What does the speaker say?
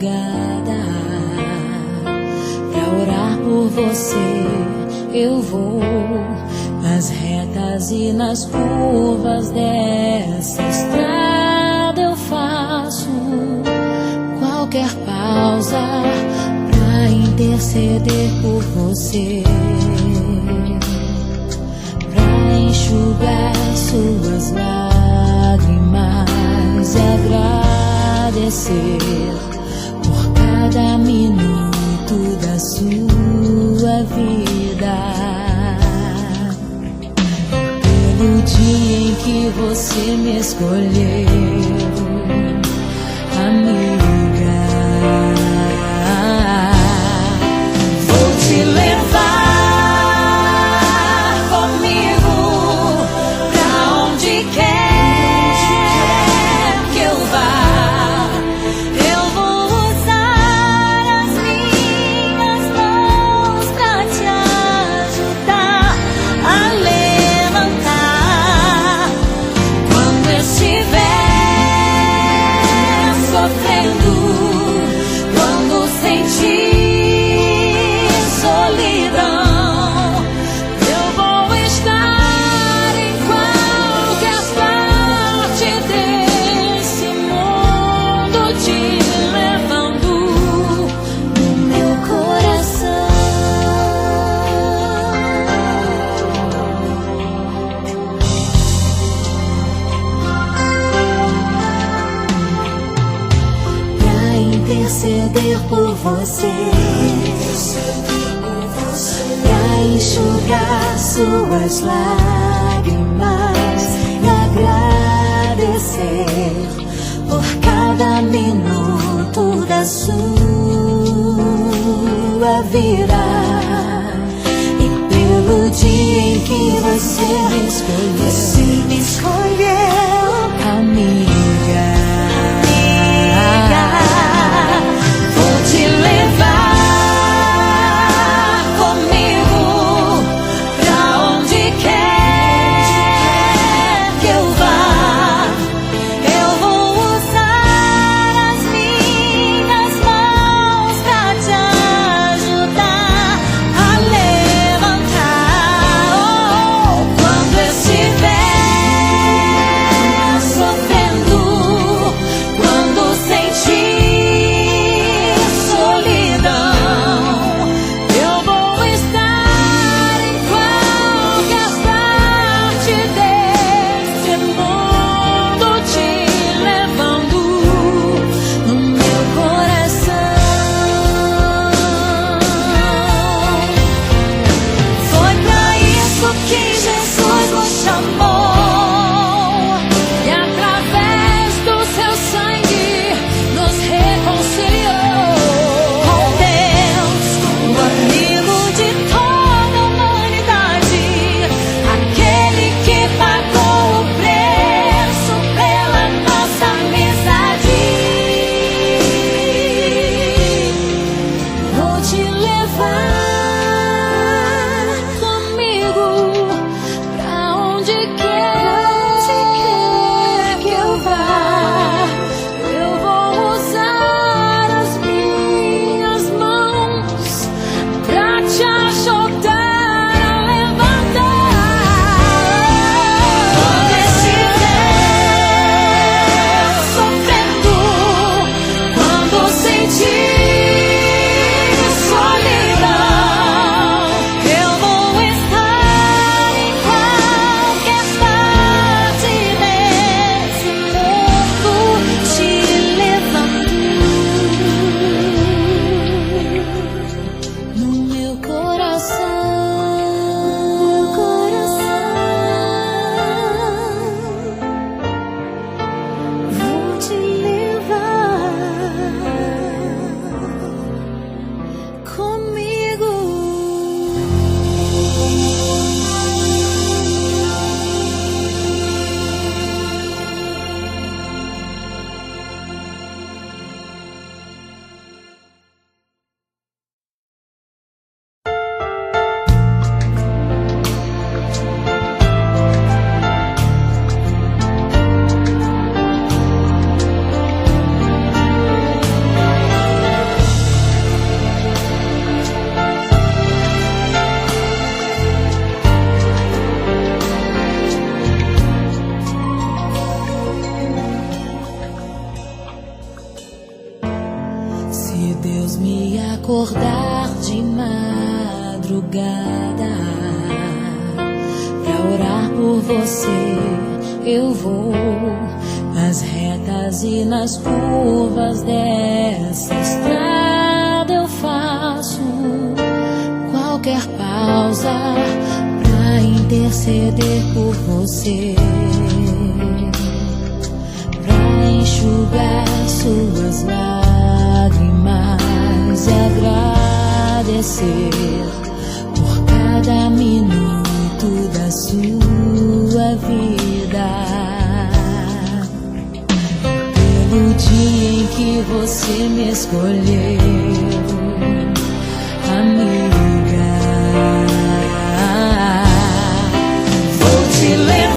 madrugada. Pra orar por você eu vou nas retas e nas curvas dessa estrada. Eu faço qualquer pausa pra interceder por você, pra enxugar suas lágrimas e agradecer por cada minuto da sua vida, pelo dia em que você me escolheu, amiga. Vou te levar comigo pra onde quer que eu vá. Eu vou usar as minhas mãos pra te ajudar a levantar quando estiver sofrendo, quando sentir solidão. Eu vou estar em qualquer parte desse mundo, te levando no meu coração. Pra interceder por você, pra enxugar suas lágrimas e agradecer por cada minuto da sua vida, e pelo dia em que você me escolheu, amiga. Vou te levar comigo pra onde quer que eu vá. Eu vou usar as minhas mãos pra te ajudar a levantar quando estiver Se Deus me acordar de madrugada pra orar por você, eu vou nas retas e nas curvas dessa estrada. Eu faço qualquer pausa pra interceder por você, pra enxugar suas lágrimas e agradecer por cada minuto da sua vida, pelo dia em que você me escolheu, amigo.